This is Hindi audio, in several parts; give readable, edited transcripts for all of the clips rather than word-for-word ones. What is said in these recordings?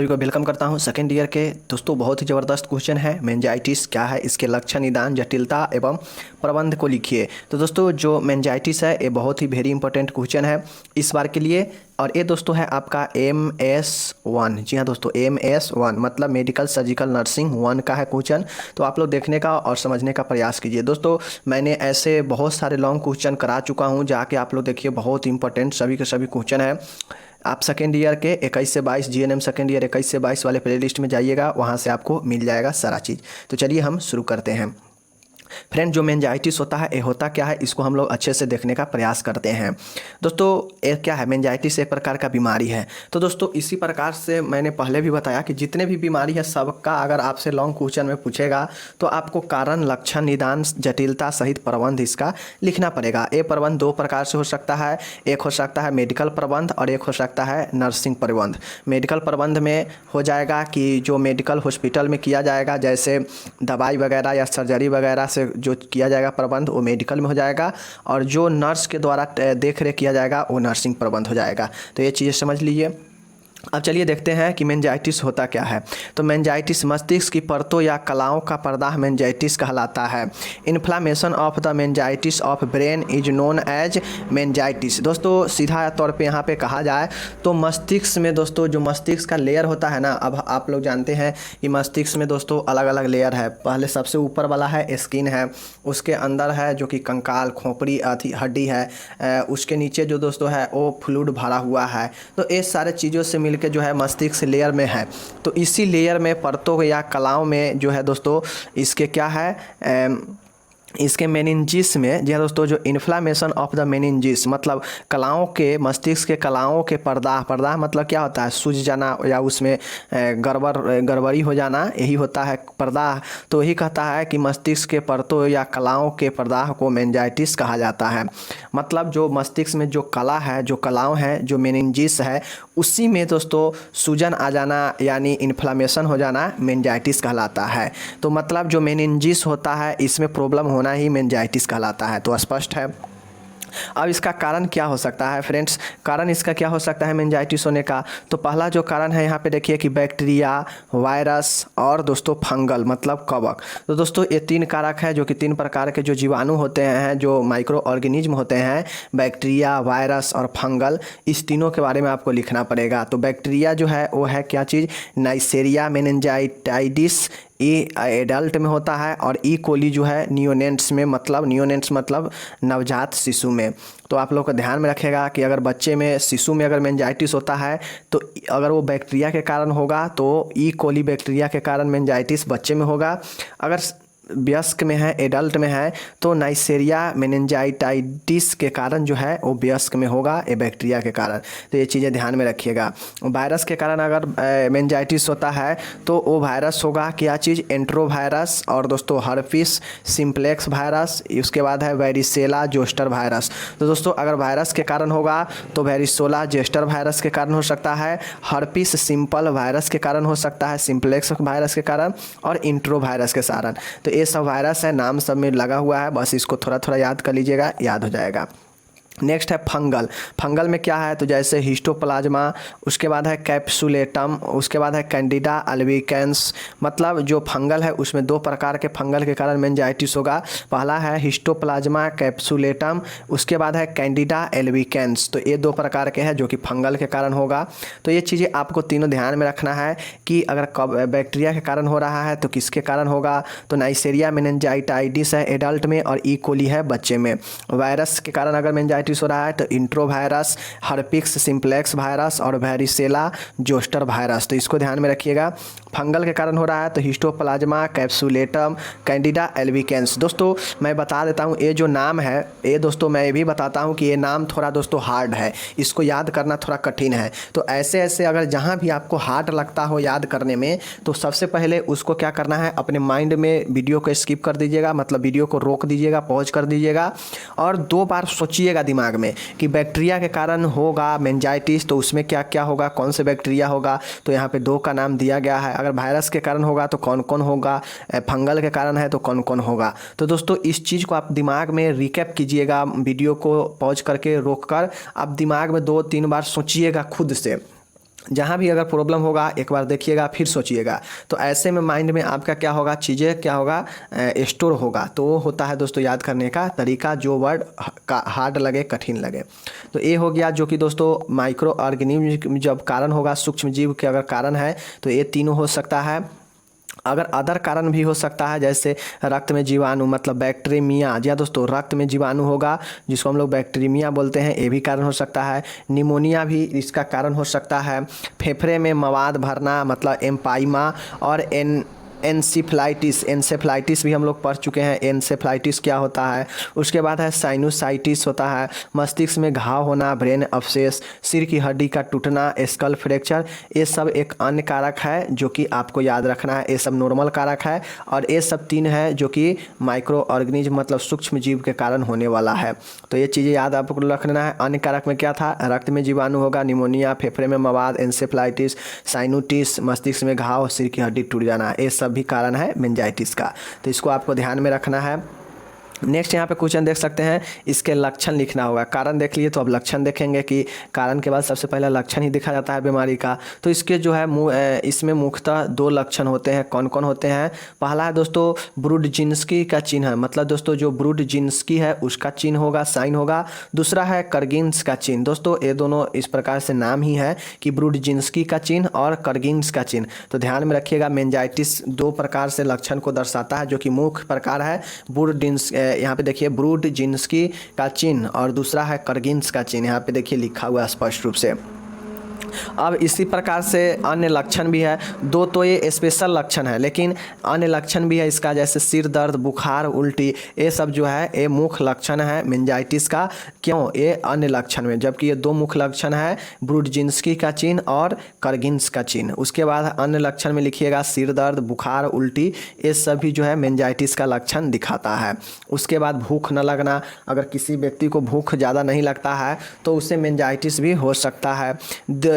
सभी को वेलकम करता हूं सेकेंड ईयर के। दोस्तों बहुत ही ज़बरदस्त क्वेश्चन है। मेनिंजाइटिस क्या है, इसके लक्षण, निदान, जटिलता एवं प्रबंध को लिखिए। तो दोस्तों जो मेनिंजाइटिस है ये बहुत ही वेरी इंपॉर्टेंट क्वेश्चन है इस बार के लिए। और ये दोस्तों है आपका MS1। जी हाँ दोस्तों, MS1 मतलब मेडिकल सर्जिकल नर्सिंग 1 का है क्वेश्चन। तो आप लोग देखने का और समझने का प्रयास कीजिए। दोस्तों मैंने ऐसे बहुत सारे लॉन्ग क्वेश्चन करा चुका हूँ, जाके आप लोग देखिए, बहुत इंपॉर्टेंट सभी के सभी क्वेश्चन है। आप सेकेंड ईयर के 21 से 22 GNM सेकेंड ईयर 21 से 22 वाले प्लेलिस्ट में जाइएगा, वहाँ से आपको मिल जाएगा सारा चीज़। तो चलिए हम शुरू करते हैं। फ्रेंड, जो मेनिंजाइटिस होता है ये होता क्या है, इसको हम लोग अच्छे से देखने का प्रयास करते हैं। दोस्तों ये क्या है, मेनिंजाइटिस एक प्रकार का बीमारी है। तो दोस्तों इसी प्रकार से मैंने पहले भी बताया कि जितने भी बीमारी है सबका अगर आपसे लॉन्ग क्वेश्चन में पूछेगा तो आपको कारण, लक्षण, निदान, जटिलता सहित प्रबंध इसका लिखना पड़ेगा। ये प्रबंध दो प्रकार से हो सकता है। एक हो सकता है मेडिकल प्रबंध और एक हो सकता है नर्सिंग प्रबंध। मेडिकल प्रबंध में हो जाएगा कि जो मेडिकल हॉस्पिटल में किया जाएगा, जैसे दवाई वगैरह या सर्जरी वगैरह से जो किया जाएगा प्रबंध, वो मेडिकल में हो जाएगा। और जो नर्स के द्वारा देख रेख किया जाएगा वो नर्सिंग प्रबंध हो जाएगा। तो ये चीज़ें समझ लीजिए। अब चलिए देखते हैं कि मेनिंजाइटिस होता क्या है। तो मेनिंजाइटिस मस्तिष्क की परतों या कलाओं का प्रदाह मेनिंजाइटिस कहलाता है। Inflammation of the meningitis of brain is known as meningitis. दोस्तों सीधा तौर पे यहाँ पे कहा जाए तो मस्तिष्क में दोस्तों जो मस्तिष्क का लेयर होता है ना, अब आप लोग जानते हैं कि मस्तिष्क में दोस्तों अलग अलग लेयर है। पहले सबसे ऊपर वाला है स्किन है, उसके अंदर है जो कि कंकाल, खोपड़ी, हड्डी है, उसके नीचे जो दोस्तों है वो फ्लूइड भरा हुआ है। तो ये सारे चीज़ों से मिलके जो है मस्तिष्क लेयर में है। तो इसी लेयर में परतों या कलाओं में जो है दोस्तों इसके क्या है, इसके मेनिंजिस में, जी हाँ दोस्तों, जो इन्फ्लामेशन ऑफ द मेनिंजिस मतलब कलाओं के, मस्तिष्क के कलाओं के प्रदाह मतलब क्या होता है, सूज जाना या उसमें गड़बड़ी हो जाना, यही होता है प्रदाह। तो यही कहता है कि मस्तिष्क के परतों या कलाओं के प्रदाह को मेनिंजाइटिस कहा जाता है। मतलब जो मस्तिष्क में जो कला है, जो कलाओं हैं, जो मेनिंजिस है, उसी में दोस्तों सूजन आ जाना यानी इन्फ्लामेशन हो जाना मेनिंजाइटिस कहलाता है। तो मतलब जो मेनिंजिस होता है इसमें प्रॉब्लम होना ही मेनिंजाइटिस कहलाता है। तो स्पष्ट है। अब इसका कारण क्या हो सकता है फ्रेंड्स, कारण इसका क्या हो सकता है मेनिंजाइटिस होने का। तो पहला जो कारण है यहाँ पे देखिए कि बैक्टीरिया, वायरस और दोस्तों फंगल मतलब कवक। तो दोस्तों ये 3 कारक है, जो कि 3 प्रकार के जो जीवाणु होते हैं, जो माइक्रो ऑर्गेनिज्म होते हैं, बैक्टीरिया, वायरस और फंगल, इस तीनों के बारे में आपको लिखना पड़ेगा। तो बैक्टीरिया जो है वो है क्या चीज़, नाइसेरिया मेनिंजाइटिस, ये एडल्ट में होता है। और ई कोली जो है नियोनेट्स में, मतलब नियोनेट्स मतलब नवजात शिशु में। तो आप लोग को ध्यान में रखेगा कि अगर बच्चे में, शिशु में अगर मेनिंजाइटिस होता है तो अगर वो बैक्टीरिया के कारण होगा तो ई कोली बैक्टीरिया के कारण मेनिंजाइटिस बच्चे में होगा। अगर वयस्क में है, एडल्ट में है, तो नाइसेरिया मेनिंजाइटिस के कारण जो है वो वयस्क में होगा, ये बैक्टीरिया के कारण। तो ये चीज़ें ध्यान में रखिएगा। वायरस के कारण अगर मेनिंजाइटिस होता है तो वो वायरस होगा क्या चीज़, एंट्रोवायरस और दोस्तों हर्पिस सिम्प्लेक्स वायरस, उसके बाद है वेरिसेला जोस्टर वायरस। तो दोस्तों अगर वायरस के कारण होगा तो वेरिसोला जोस्टर वायरस के कारण हो सकता है, हर्पिस सिंपल वायरस के कारण हो सकता है, सिम्प्लेक्स वायरस के कारण, और इंट्रो वायरस के कारण। तो ये सब वायरस है, नाम सब में लगा हुआ है, बस इसको थोड़ा थोड़ा याद कर लीजिएगा, याद हो जाएगा। नेक्स्ट है फंगल। फंगल में क्या है, तो जैसे हिस्टोप्लाज्मा, उसके बाद है कैप्सुलेटम, उसके बाद है कैंडिडा अल्बिकेंस। मतलब जो फंगल है उसमें 2 प्रकार के फंगल के कारण मेनिंजाइटिस होगा। पहला है हिस्टोप्लाज्मा कैप्सुलेटम, उसके बाद है कैंडिडा अल्बिकेंस। तो ये 2 प्रकार के हैं जो कि फंगल के कारण होगा। तो ये चीज़ें आपको तीनों ध्यान में रखना है कि अगर बैक्टीरिया के कारण हो रहा है तो किसके कारण होगा। तो नाइसेरिया मेनिंजाइटिस है एडल्ट में और ई कोली है बच्चे में। वायरस के कारण अगर मेनिंजाइटिस हो रहा है तो इंट्रोवायरस, हर्पिक्स सिम्प्लेक्स वायरस और वेरिसेला जोस्टर वायरस। तो इसको ध्यान में रखिएगा। फंगल के कारण हो रहा है तो हिस्टोप्लाज्मा कैप्सुलेटम, कैंडिडा अल्बिकेंस। दोस्तों मैं बता देता हूँ, ये जो नाम है ये दोस्तों मैं ये भी बताता हूँ कि ये नाम थोड़ा दोस्तों हार्ड है, इसको याद करना थोड़ा कठिन है। तो ऐसे ऐसे अगर जहाँ भी आपको हार्ड लगता हो याद करने में, तो सबसे पहले उसको क्या करना है, अपने माइंड में वीडियो को स्किप कर दीजिएगा, मतलब वीडियो को रोक दीजिएगा, पॉज कर दीजिएगा और 2 बार सोचिएगा दिमाग में कि बैक्टीरिया के कारण होगा मेनिंजाइटिस तो उसमें क्या क्या होगा, कौन से बैक्टीरिया होगा। तो यहाँ पे 2 का नाम दिया गया है। अगर वायरस के कारण होगा तो कौन कौन होगा, फंगल के कारण है तो कौन कौन होगा। तो दोस्तों इस चीज़ को आप दिमाग में रिकैप कीजिएगा, वीडियो को पॉज करके रोक कर आप दिमाग में 2-3 बार सोचिएगा खुद से। जहाँ भी अगर प्रॉब्लम होगा एक बार देखिएगा फिर सोचिएगा। तो ऐसे में माइंड में आपका क्या होगा, चीज़ें क्या होगा, स्टोर होगा। तो वो होता है दोस्तों याद करने का तरीका, जो वर्ड का हार्ड लगे, कठिन लगे। तो ये हो गया जो कि दोस्तों माइक्रो ऑर्गेनिज्म जब कारण होगा, सूक्ष्म जीव के अगर कारण है तो ये तीनों हो सकता है। अगर अदर कारण भी हो सकता है, जैसे रक्त में जीवाणु मतलब बैक्टीरिया, जी हाँ दोस्तों, रक्त में जीवाणु होगा जिसको हम लोग बैक्टीरिया बोलते हैं, ये भी कारण हो सकता है। निमोनिया भी इसका कारण हो सकता है। फेफड़े में मवाद भरना मतलब एम्पाइमा, और एनसेफ्लाइटिस भी हम लोग पढ़ चुके हैं, एनसेफ्लाइटिस क्या होता है। उसके बाद है साइनोसाइटिस होता है, मस्तिष्क में घाव होना, ब्रेन अब्सेस, सिर की हड्डी का टूटना, स्कल फ्रैक्चर, ये सब एक अन्य कारक है जो कि आपको याद रखना है। ये सब नॉर्मल कारक है, और ये सब तीन है जो कि माइक्रो ऑर्गेनिज्म मतलब सूक्ष्म जीव के कारण होने वाला है। तो ये चीज़ें याद आपको रखना है। अन्य कारक में क्या था, रक्त में जीवाणु होगा, निमोनिया, फेफड़े में मवाद, एनसेफ्लाइटिस, साइनोटिस, मस्तिष्क में घाव, सिर की हड्डी टूट जाना, ये सब भी कारण है मेनिंजाइटिस का। तो इसको आपको ध्यान में रखना है। नेक्स्ट यहाँ पे क्वेश्चन देख सकते हैं, इसके लक्षण लिखना होगा। कारण देख लिए तो अब लक्षण देखेंगे कि कारण के बाद सबसे पहला लक्षण ही देखा जाता है बीमारी का। तो इसके जो है इसमें मुख्यतः दो लक्षण होते हैं। कौन कौन होते हैं? पहला है दोस्तों ब्रूडजिन्स्की का चिन्ह, मतलब दोस्तों जो ब्रूडजिन्स्की है उसका चिन्ह होगा, साइन होगा। दूसरा है कर्गिन्स का चिन्ह। दोस्तों ये दोनों इस प्रकार से नाम ही है कि ब्रूडजिन्स्की का चिन्ह और कर्गिन्स का चिन्ह। तो ध्यान में रखिएगा, मेनिंजाइटिस दो प्रकार से लक्षण को दर्शाता है, जो कि मुख्य प्रकार है ब्रूडजिन्स, यहाँ पे देखिए ब्रूडजिन्स्की का चिन्ह, और दूसरा है कर्गिन्स का चिन्ह। यहाँ पे देखिए लिखा हुआ है स्पष्ट रूप से। अब इसी प्रकार से अन्य लक्षण भी है, दो तो ये स्पेशल लक्षण है, लेकिन अन्य लक्षण भी है इसका, जैसे सिर दर्द, बुखार, उल्टी, ये सब जो है ये मुख्य लक्षण है मेनिंजाइटिस का। क्यों? ये अन्य लक्षण में, जबकि ये दो मुख्य लक्षण है, ब्रूडजिन्स्की का चिन्ह और कर्गिन्स का चिन्ह। उसके बाद अन्य लक्षण में लिखिएगा सिर दर्द, बुखार, उल्टी, ये सभी जो है मेनिंजाइटिस का लक्षण दिखाता है। उसके बाद भूख न लगना, अगर किसी व्यक्ति को भूख ज़्यादा नहीं लगता है तो उससे मेनिंजाइटिस भी हो सकता है।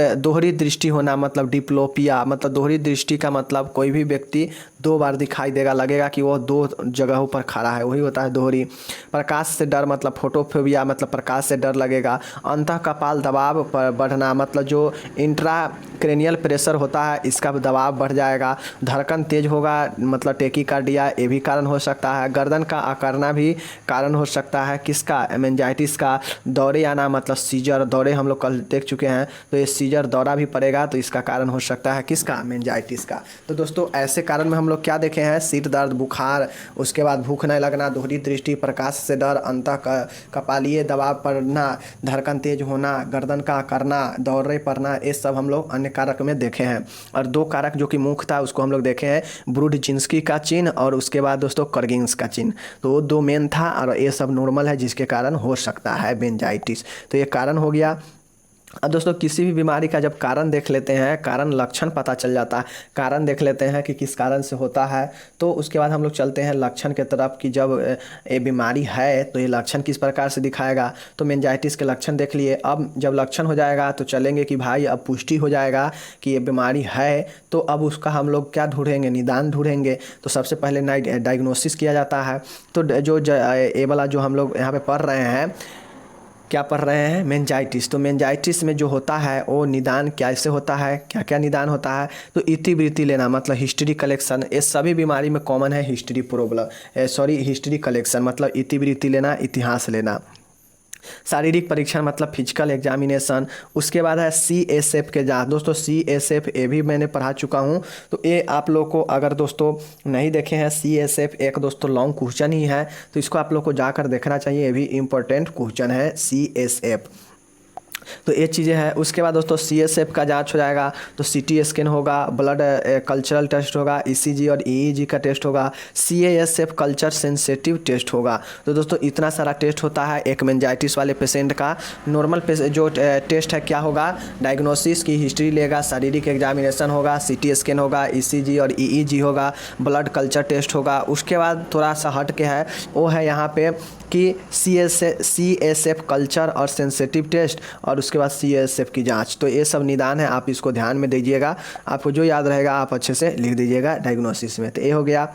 दोहरी दृष्टि होना मतलब डिप्लोपिया, मतलब दोहरी दृष्टि का मतलब कोई भी व्यक्ति दो बार दिखाई देगा, लगेगा कि वो दो जगहों पर खड़ा है, वही होता है दोहरी। प्रकाश से डर मतलब फोटोफोबिया, मतलब प्रकाश से डर लगेगा। अंतः कपाल दबाव पर बढ़ना मतलब जो इंट्राक्रेनियल प्रेशर होता है इसका दबाव बढ़ जाएगा। धड़कन तेज होगा मतलब टेकीकार्डिया, ये भी कारण हो सकता है। गर्दन का अकड़ना भी कारण हो सकता है, किसका? मेनिंजाइटिस का। दौरे आना मतलब सीजर, दौरे हम लोग कल देख चुके हैं, तो ये सीजर दौरा भी पड़ेगा, तो इसका कारण हो सकता है किसका? मेनिंजाइटिस का। तो दोस्तों ऐसे कारण में हम लोग क्या देखे हैं? सिर दर्द, बुखार, उसके बाद भूख नहीं लगना, दोहरी दृष्टि, प्रकाश से डर, अंतः कपालीय दबाव पड़ना, धड़कन तेज होना, गर्दन का करना, दौरे पड़ना, ये सब हम लोग अन्य कारक में देखे हैं। और दो कारक जो कि मुख्य था उसको हम लोग देखे हैं, ब्रूडजिन्स्की का चिन्ह और उसके बाद दोस्तों कर्गिन्स का चिन्ह। तो वो दो मेन था, और ये सब नॉर्मल है जिसके कारण हो सकता है मेनिंजाइटिस। तो ये कारण हो गया। अब दोस्तों किसी भी बीमारी का जब कारण देख लेते हैं, कारण लक्षण पता चल जाता है, कारण देख लेते हैं कि किस कारण से होता है, तो उसके बाद हम लोग चलते हैं लक्षण के तरफ कि जब ये बीमारी है तो ये लक्षण किस प्रकार से दिखाएगा। तो मेनिंजाइटिस के लक्षण देख लिए। अब जब लक्षण हो जाएगा तो चलेंगे कि भाई अब पुष्टि हो जाएगा कि ये बीमारी है, तो अब उसका हम लोग क्या ढूंढेंगे? निदान ढूंढेंगे। तो सबसे पहले डायग्नोसिस किया जाता है। तो जो ये वाला जो हम लोग यहाँ पे पढ़ रहे हैं, क्या पढ़ रहे हैं? मेनिंजाइटिस। तो मेनिंजाइटिस में जो होता है वो निदान कैसे होता है, क्या क्या निदान होता है? तो इतिवृत्ति लेना मतलब हिस्ट्री कलेक्शन, ये सभी बीमारी में कॉमन है। हिस्ट्री कलेक्शन मतलब इतिवृत्ति लेना, इतिहास लेना। शारीरिक परीक्षण मतलब फिजिकल एग्जामिनेशन। उसके बाद है CSF के जाँच। दोस्तों CSF ये भी मैंने पढ़ा चुका हूँ, तो ये आप लोग को अगर दोस्तों नहीं देखे हैं, CSF एक दोस्तों लॉन्ग क्वेश्चन ही है, तो इसको आप लोग को जाकर देखना चाहिए, ये भी इम्पोर्टेंट क्वेश्चन है CSF। तो ये चीज़ें हैं। उसके बाद दोस्तों CSF का जांच हो जाएगा तो CT स्कैन होगा, ब्लड कल्चरल टेस्ट होगा, ECG और EEG का टेस्ट होगा, CASF कल्चर सेंसिटिव टेस्ट होगा। तो दोस्तों इतना सारा टेस्ट होता है एक मेनिंजाइटिस वाले पेशेंट का। नॉर्मल जो टेस्ट है क्या होगा? डायग्नोसिस की हिस्ट्री लेगा, शारीरिक एग्जामिनेशन होगा, CT स्कैन होगा, ECG और EEG होगा, ब्लड कल्चर टेस्ट होगा। उसके बाद थोड़ा सा हट के है वो है यहाँ पे कि CSF कल्चर और सेंसिटिव टेस्ट, और उसके बाद CSF की जांच। तो ये सब निदान है, आप इसको ध्यान में दीजिएगा, आपको जो याद रहेगा आप अच्छे से लिख दीजिएगा डायग्नोसिस में। तो ये हो गया।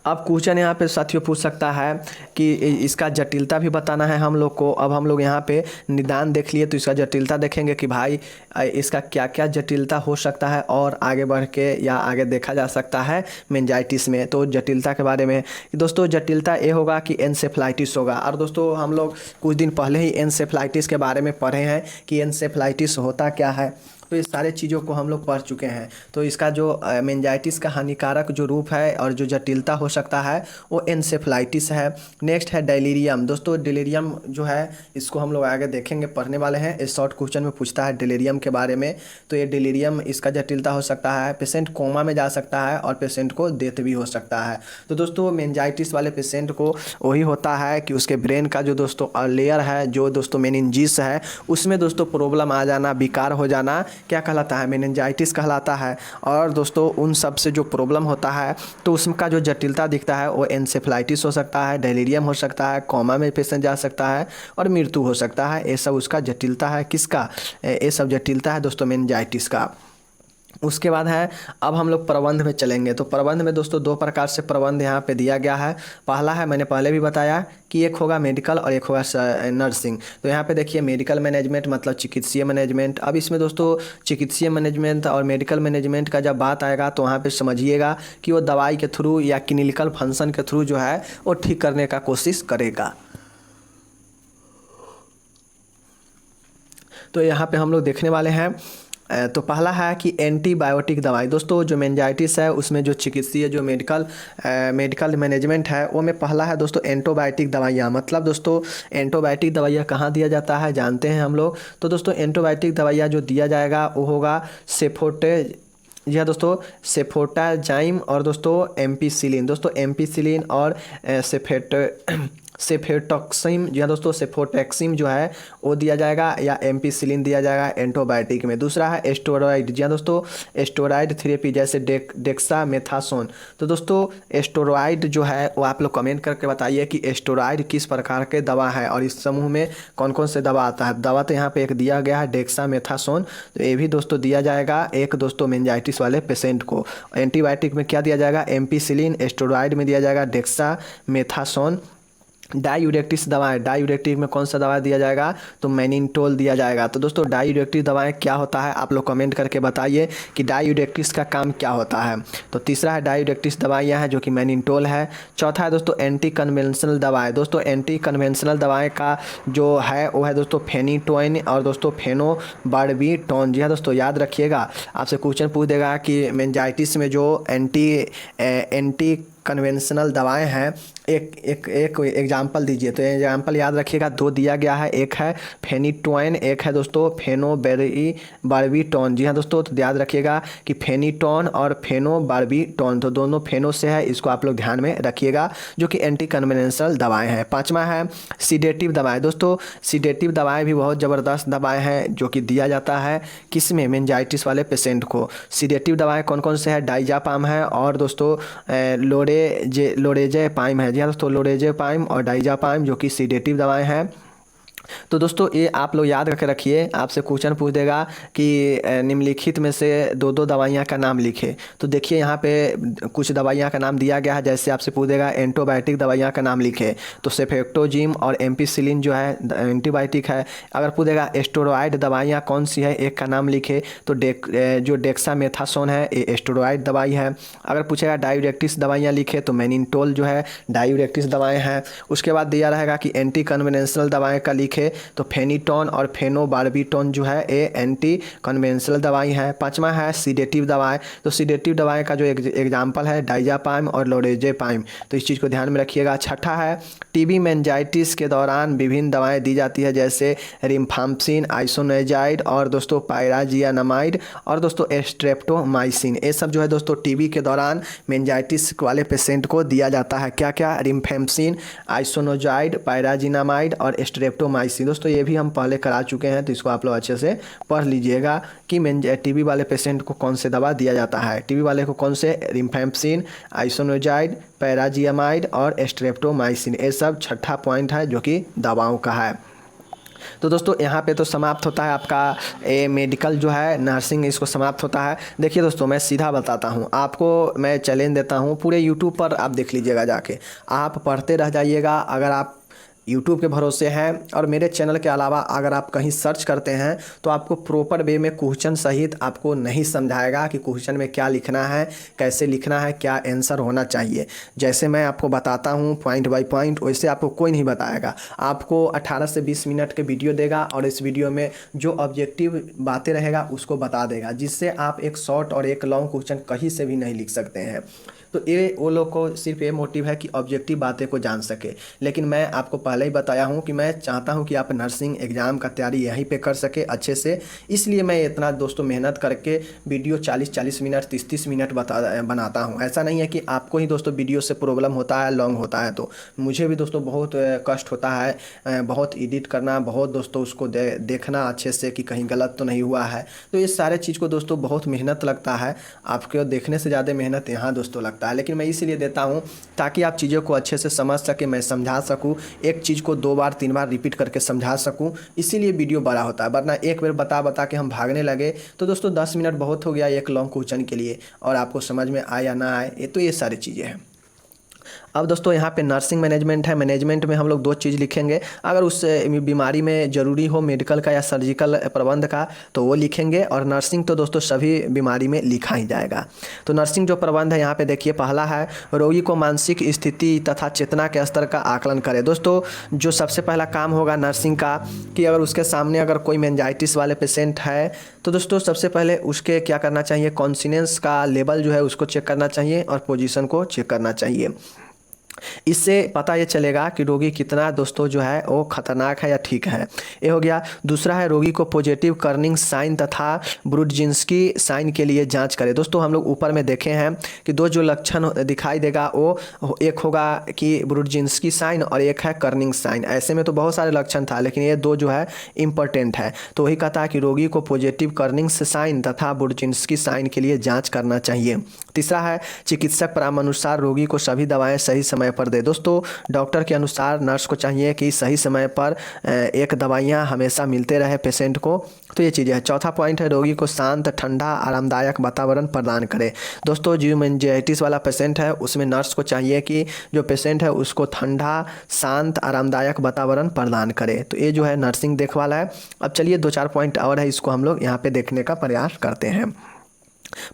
अब क्वेश्चन यहाँ पे साथियों पूछ सकता है कि इसका जटिलता भी बताना है हम लोग को। अब हम लोग यहाँ पे निदान देख लिए तो इसका जटिलता देखेंगे कि भाई इसका क्या क्या जटिलता हो सकता है और आगे बढ़ के या आगे देखा जा सकता है मेनिंजाइटिस में। तो जटिलता के बारे में दोस्तों जटिलता ये होगा कि एन्सेफेलाइटिस होगा। और दोस्तों हम लोग कुछ दिन पहले ही एन्सेफेलाइटिस के बारे में पढ़े हैं कि एन्सेफेलाइटिस होता क्या है, तो इस सारे चीज़ों को हम लोग पढ़ चुके हैं। तो इसका जो मेनिंजाइटिस का हानिकारक जो रूप है और जो जटिलता हो सकता है वो एन्सेफेलाइटिस है। नेक्स्ट है डेलीरियम। दोस्तों डेलीरियम जो है इसको हम लोग आगे देखेंगे, पढ़ने वाले हैं। इस शॉर्ट क्वेश्चन में पूछता है डेलीरियम के बारे में। तो ये डेलीरियम इसका जटिलता हो सकता है, पेशेंट कोमा में जा सकता है और पेशेंट को डेथ भी हो सकता है। तो दोस्तों मेनिंजाइटिस वाले पेशेंट को वही होता है कि उसके ब्रेन का जो दोस्तों लेयर है, जो दोस्तों मेनिंजिस है, उसमें दोस्तों प्रॉब्लम आ जाना, विकार हो जाना क्या कहलाता है, मेनिंजाइटिस कहलाता है। और दोस्तों उन सब से जो प्रॉब्लम होता है तो उसका जो जटिलता दिखता है वो एन्सेफेलाइटिस हो सकता है, डेलीरियम हो सकता है, कोमा में पेशेंट जा सकता है और मृत्यु हो सकता है। ये सब उसका जटिलता है। किसका? ये सब जटिलता है दोस्तों मेनिंजाइटिस का। उसके बाद है अब हम लोग प्रबंध में चलेंगे। तो प्रबंध में दोस्तों दो प्रकार से प्रबंध यहाँ पे दिया गया है। पहला है, मैंने पहले भी बताया कि एक होगा मेडिकल और एक होगा नर्सिंग। तो यहाँ पे देखिए मेडिकल मैनेजमेंट मतलब चिकित्सीय मैनेजमेंट। अब इसमें दोस्तों चिकित्सीय मैनेजमेंट और मेडिकल मैनेजमेंट का जब बात आएगा तो वहाँ पे समझिएगा कि वो दवाई के थ्रू या क्लिनिकल फंक्शन के थ्रू जो है वो ठीक करने का कोशिश करेगा। तो यहाँ पे हम लोग देखने वाले हैं। तो पहला है कि एंटीबायोटिक दवाई। दोस्तों जो मेनिंजाइटिस है उसमें जो चिकित्सीय जो मेडिकल मैनेजमेंट है वो में पहला है दोस्तों एंटीबायोटिक दवाइयाँ। मतलब दोस्तों एंटीबायोटिक दवाइयाँ कहाँ दिया जाता है जानते हैं हम लोग। तो दोस्तों एंटीबायोटिक दवाइयाँ जो दिया जाएगा वो होगा जी हाँ दोस्तों, सेफोटाजाइम और दोस्तों एम्पिसिलिन। दोस्तों एम्पिसिलिन और सेफेटॉक्सिम, जी हाँ दोस्तों, सेफोटैक्सिम जो है वो दिया जाएगा या एम्पिसिलिन दिया जाएगा एंटीबायोटिक में। दूसरा है स्टेरॉइड। जी हाँ दोस्तों, स्टेरॉइड थेरेपी जैसे डेक्सामेथासोन। तो दोस्तों स्टेरॉइड जो है वो आप लोग कमेंट करके बताइए कि स्टेरॉइड किस प्रकार के दवा है और इस समूह में कौन कौन से दवा आता है। दवा तो यहाँ पे एक दिया गया है डेक्सामेथासोन, तो ये भी दोस्तों दिया जाएगा एक दोस्तों मेनिंजाइटिस वाले पेशेंट को। एंटीबायोटिक में क्या दिया जाएगा, एम्पिसिलिन। स्टेरॉइड में दिया जाएगा डेक्सामेथासोन। डायूरेटिक्स दवाएं, डायूरेटिक में कौन सा दवा दिया जाएगा, तो मैनिनटोल दिया जाएगा। तो दोस्तों डायूरेटिक दवाएं क्या होता है आप लोग कमेंट करके बताइए कि डायूरेटिक्स का काम क्या होता है। तो तीसरा है डायूरेटिक्स दवाइयाँ हैं जो कि मैनिनटोल है। चौथा है दोस्तों एंटी कन्वेंशनल दवाएं। दोस्तों एंटी कन्वेंशनल दवाएं का जो है वो है दोस्तों फेनिटोइन और दोस्तों फेनोबार्बिटोन। जी हाँ दोस्तों याद रखिएगा, आपसे क्वेश्चन पूछ देगा कि मेनिंजाइटिस में जो एंटी कन्वेंशनल दवाएं हैं एक एग्जाम्पल दीजिए। तो एग्जाम्पल याद रखिएगा, दो दिया गया है, एक है फेनिटोइन, एक है दोस्तों फेनोबार्बिटोन। जी हाँ दोस्तों, तो याद रखिएगा कि फेनिटोन और फेनोबार्बिटोन तो दोनों फेनो से है, इसको आप लोग ध्यान में रखिएगा, जो कि एंटी कन्वेंशनल दवाएं हैं। पांचवा है सीडेटिव दवाएं। दोस्तों सीडेटिव दवाएं भी बहुत ज़बरदस्त दवाएं हैं जो कि दिया जाता है किस में, मेनिंजाइटिस वाले पेशेंट को। सीडेटिव दवाएँ कौन कौन से है, डाइजापाम है और दोस्तों लोरेजेपाइम है। जी हाँ दोस्तों, लोरेजेपाइम और डाइजापाइम जो कि सीडेटिव दवाएं हैं। तो दोस्तों ये आप लोग याद करके रखिए, आपसे क्वेश्चन पूछ देगा कि निम्नलिखित में से दो दो दवाइयाँ का नाम लिखे। तो देखिए यहाँ पे कुछ दवाइयाँ का नाम दिया गया है, जैसे आपसे पूछ देगा एंटीबायोटिक दवाइयाँ का नाम लिखे, तो सेफेक्टोजिम और एम्पिसिलिन जो है एंटीबायोटिक है। अगर पूछेगा स्टेरॉइड दवाइयाँ कौन सी है, एक का नाम लिखे, तो जो डेक्सामेथासोन है ये स्टेरॉइड दवाई है। अगर पूछेगा डायूरेटिक्स दवाइयाँ लिखे तो मैनिनटोल जो है डायूरेटिक्स दवाएँ हैं। उसके बाद दिया रहेगा कि एंटी कन्वेंशनल दवाएँ का लिखे, तो फेनिटोन और फेनोबार्बिटोन जो है ये एंटी कन्वेंशनल दवाई है। पांचवा है सीडेटिव दवाएं। तो सीडेटिव दवाएं का जो एग्जाम्पल है डाइजापाइम और लोरेजेपाइम, तो इस चीज़ को ध्यान में रखिएगा। छठा है टीबी मेनिंजाइटिस के दौरान विभिन्न दवाएं दी जाती है, जैसे रिम्फाम्पिसिन, आइसोनियाज़िड और दोस्तों पायराजिनामाइड और दोस्तों स्ट्रेप्टोमाइसिन। ये सब जो है दोस्तों टीबी के दौरान मेनिंजाइटिस वाले पेशेंट को दिया जाता है। क्या क्या, रिम्फाम्पिसिन, आइसोनियाज़िड, पायराजिनामाइड और स्ट्रेप्टोमाइसिन। दोस्तों ये भी हम पहले करा चुके हैं, तो इसको आप लोग अच्छे से पढ़ लीजिएगा कि टीबी वाले पेशेंट को कौन से दवा दिया जाता है। टीबी वाले को कौन से, रिम्फाम्पिसिन, आइसोनियाज़िड, पैराजिनामाइड और स्ट्रेप्टोमाइसिन। ये सब छठा पॉइंट है जो कि दवाओं का है। तो दोस्तों यहाँ पे तो समाप्त होता है आपका मेडिकल जो है नर्सिंग, इसको समाप्त होता है। देखिए दोस्तों, मैं सीधा बताता हूँ आपको, मैं चैलेंज देता हूँ, पूरे यूट्यूब पर आप देख लीजिएगा जाके, आप पढ़ते रह जाइएगा। अगर आप यूट्यूब के भरोसे हैं और मेरे चैनल के अलावा अगर आप कहीं सर्च करते हैं तो आपको प्रॉपर वे में क्वेश्चन सहित आपको नहीं समझाएगा कि क्वेश्चन में क्या लिखना है, कैसे लिखना है, क्या आंसर होना चाहिए। जैसे मैं आपको बताता हूँ पॉइंट बाय पॉइंट, वैसे आपको कोई नहीं बताएगा। आपको 18 से 20 मिनट के वीडियो देगा और इस वीडियो में जो ऑब्जेक्टिव बातें रहेगा उसको बता देगा, जिससे आप एक शॉर्ट और एक लॉन्ग क्वेश्चन कहीं से भी नहीं लिख सकते हैं। तो ये वो लोग को सिर्फ ये मोटिव है कि ऑब्जेक्टिव बातें को जान सके। लेकिन मैं आपको पहले ही बताया हूँ कि मैं चाहता हूँ कि आप नर्सिंग एग्ज़ाम का तैयारी यहीं पे कर सके अच्छे से, इसलिए मैं इतना दोस्तों मेहनत करके वीडियो 40-40 मिनट 30-30 मिनट बनाता हूँ। ऐसा नहीं है कि आपको ही दोस्तों वीडियो से प्रॉब्लम होता है, लॉन्ग होता है, तो मुझे भी दोस्तों बहुत कष्ट होता है, बहुत एडिट करना, बहुत दोस्तों उसको देखना अच्छे से कि कहीं गलत तो नहीं हुआ है। तो ये सारे चीज़ को दोस्तों बहुत मेहनत लगता है, आपको देखने से ज़्यादा मेहनत यहाँ दोस्तों लगता है। लेकिन मैं इसीलिए देता हूँ ताकि आप चीज़ों को अच्छे से समझ सके, मैं समझा सकूँ, एक चीज़ को 2 बार 3 बार रिपीट करके समझा सकूँ, इसीलिए वीडियो बड़ा होता है। वरना एक बार बता बता के हम भागने लगे तो दोस्तों 10 मिनट बहुत हो गया एक लॉन्ग क्वेश्चन के लिए, और आपको समझ में आए या ना आए, तो ये सारी चीज़ें हैं। अब दोस्तों यहाँ पे नर्सिंग मैनेजमेंट है, मैनेजमेंट में हम लोग 2 चीज़ लिखेंगे। अगर उस बीमारी में ज़रूरी हो मेडिकल का या सर्जिकल प्रबंध का तो वो लिखेंगे, और नर्सिंग तो दोस्तों सभी बीमारी में लिखा ही जाएगा। तो नर्सिंग जो प्रबंध है यहाँ पे देखिए, पहला है रोगी को मानसिक स्थिति तथा चेतना के स्तर का आकलन करें। दोस्तों जो सबसे पहला काम होगा नर्सिंग का कि अगर उसके सामने अगर कोई मेनिंजाइटिस वाले पेशेंट है तो दोस्तों सबसे पहले उसके क्या करना चाहिए, कॉन्शियस का लेवल जो है उसको चेक करना चाहिए और पोजीशन को चेक करना चाहिए। इससे पता ये चलेगा कि रोगी कितना दोस्तों जो है वो खतरनाक है या ठीक है। ये हो गया। दूसरा है रोगी को पॉजिटिव कर्निंग साइन तथा ब्रुडजिन्स्की साइन के लिए जांच करें। दोस्तों हम लोग ऊपर में देखे हैं कि 2 जो लक्षण दिखाई देगा वो एक होगा कि ब्रुडजिन्स्की साइन और एक है कर्निंग साइन। ऐसे में तो बहुत सारे लक्षण था लेकिन ये 2 जो है इम्पोर्टेंट है। तो वही कहता है कि रोगी को पॉजिटिव कर्निंग साइन तथा ब्रुडजिन्स्की साइन के लिए जाँच करना चाहिए। तीसरा है चिकित्सक परामर्शानुसार रोगी को सभी दवाएं सही समय पर दे। दोस्तों डॉक्टर के अनुसार नर्स को चाहिए कि सही समय पर एक दवाइयां हमेशा मिलते रहे पेशेंट को। तो ये चीज़ें है। चौथा पॉइंट है रोगी को शांत ठंडा आरामदायक वातावरण प्रदान करे। दोस्तों जो मेनिंजाइटिस वाला पेशेंट है उसमें नर्स को चाहिए कि जो पेशेंट है उसको ठंडा शांत आरामदायक वातावरण प्रदान करे। तो ये जो है नर्सिंग देख वाला है। अब चलिए 2-4 पॉइंट और है, इसको हम लोग यहाँ पे देखने का प्रयास करते हैं।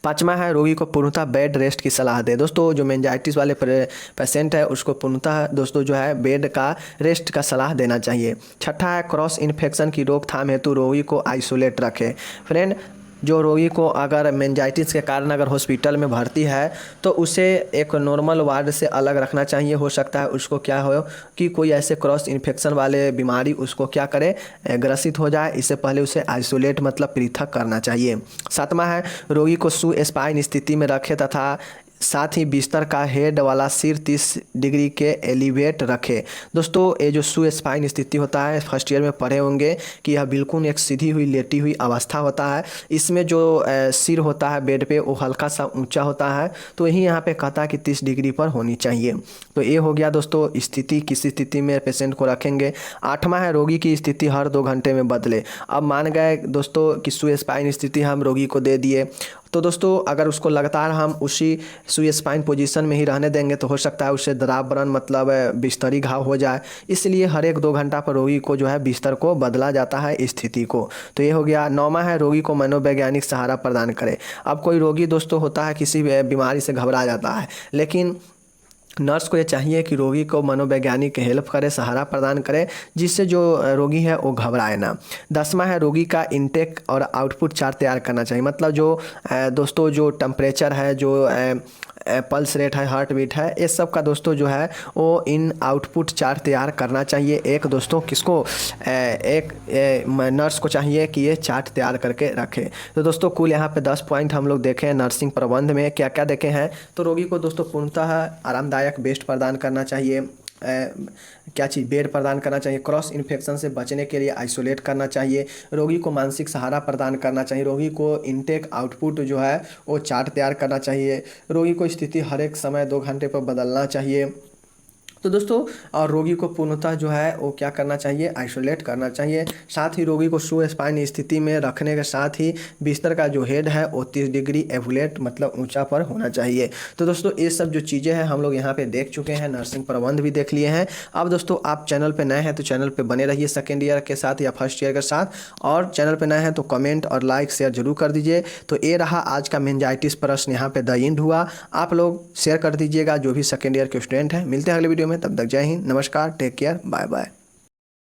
5वां है रोगी को पूर्णतः बेड रेस्ट की सलाह दे। दोस्तों जो मेनिंजाइटिस वाले पेशेंट है उसको पूर्णतः दोस्तों जो है बेड का रेस्ट का सलाह देना चाहिए। 6ठा है क्रॉस इन्फेक्शन की रोकथाम हेतु रोगी को आइसोलेट रखें। फ्रेंड जो रोगी को अगर मेनिंजाइटिस के कारण अगर हॉस्पिटल में भर्ती है तो उसे एक नॉर्मल वार्ड से अलग रखना चाहिए। हो सकता है उसको क्या हो कि कोई ऐसे क्रॉस इन्फेक्शन वाले बीमारी उसको क्या करे, ग्रसित हो जाए, इससे पहले उसे आइसोलेट मतलब पृथक करना चाहिए। 7वां है रोगी को सुस्पाइन स्थिति में रखे तथा साथ ही बिस्तर का हेड वाला सिर 30 डिग्री के एलिवेट रखे। दोस्तों ये जो सुस्पाइन स्थिति होता है फर्स्ट ईयर में पढ़े होंगे कि यह बिल्कुल एक सीधी हुई लेटी हुई अवस्था होता है। इसमें जो सिर होता है बेड पे वो हल्का सा ऊंचा होता है, तो यही यहाँ पे कहता है कि 30 डिग्री पर होनी चाहिए। तो ये हो गया दोस्तों स्थिति, किस स्थिति में पेशेंट को रखेंगे। 8वां है रोगी की स्थिति हर 2 घंटे में बदले। अब मान गए दोस्तों कि सुस्पाइन स्थिति हम रोगी को दे दिए, तो दोस्तों अगर उसको लगातार हम उसी सुस्पाइन पोजीशन में ही रहने देंगे तो हो सकता है उससे दराबरन मतलब बिस्तरी घाव हो जाए। इसलिए हर 1-2 घंटा पर रोगी को जो है बिस्तर को बदला जाता है स्थिति को। तो ये हो गया। 9वां है रोगी को मनोवैज्ञानिक सहारा प्रदान करे। अब कोई रोगी दोस्तों होता है किसी बीमारी से घबरा जाता है, लेकिन नर्स को ये चाहिए कि रोगी को मनोवैज्ञानिक हेल्प करे, सहारा प्रदान करे, जिससे जो रोगी है वो घबराए ना। 10वां है रोगी का इनटेक और आउटपुट चार्ट तैयार करना चाहिए। मतलब जो दोस्तों जो टेम्परेचर है, जो पल्स रेट है, हार्ट बीट है, ये सब का दोस्तों जो है वो इन आउटपुट चार्ट तैयार करना चाहिए। एक दोस्तों किसको नर्स को चाहिए कि ये चार्ट तैयार करके रखे। तो दोस्तों कुल यहाँ पे 10 पॉइंट हम लोग देखे हैं नर्सिंग प्रबंध में क्या क्या देखे हैं। तो रोगी को दोस्तों पूर्णतः आरामदायक बेड प्रदान करना चाहिए, क्या चीज़ बेड प्रदान करना चाहिए, क्रॉस इन्फेक्शन से बचने के लिए आइसोलेट करना चाहिए, रोगी को मानसिक सहारा प्रदान करना चाहिए, रोगी को इनटेक आउटपुट जो है वो चार्ट तैयार करना चाहिए, रोगी को स्थिति हर एक समय 2 घंटे पर बदलना चाहिए। तो दोस्तों रोगी को पूर्णतः जो है वो क्या करना चाहिए, आइसोलेट करना चाहिए। साथ ही रोगी को सुस्पाइन स्थिति में रखने के साथ ही बिस्तर का जो हेड है वो 30 डिग्री एवुलेट मतलब ऊंचा पर होना चाहिए। तो दोस्तों ये सब जो चीज़ें हैं हम लोग यहाँ पे देख चुके हैं, नर्सिंग प्रबंध भी देख लिए हैं। अब दोस्तों आप चैनल पे नए हैं तो चैनल पे बने रहिए सेकेंड ईयर के साथ या फर्स्ट ईयर के साथ, और चैनल पे नए हैं तो कमेंट और लाइक शेयर जरूर कर दीजिए। तो ये रहा आज का मेनिंजाइटिस प्रश्न यहाँ पे द एंड हुआ। आप लोग शेयर कर दीजिएगा जो भी सेकेंड ईयर के स्टूडेंट हैं। मिलते हैं अगले वीडियो में, तब तक जय हिंद, नमस्कार, टेक केयर, बाय बाय।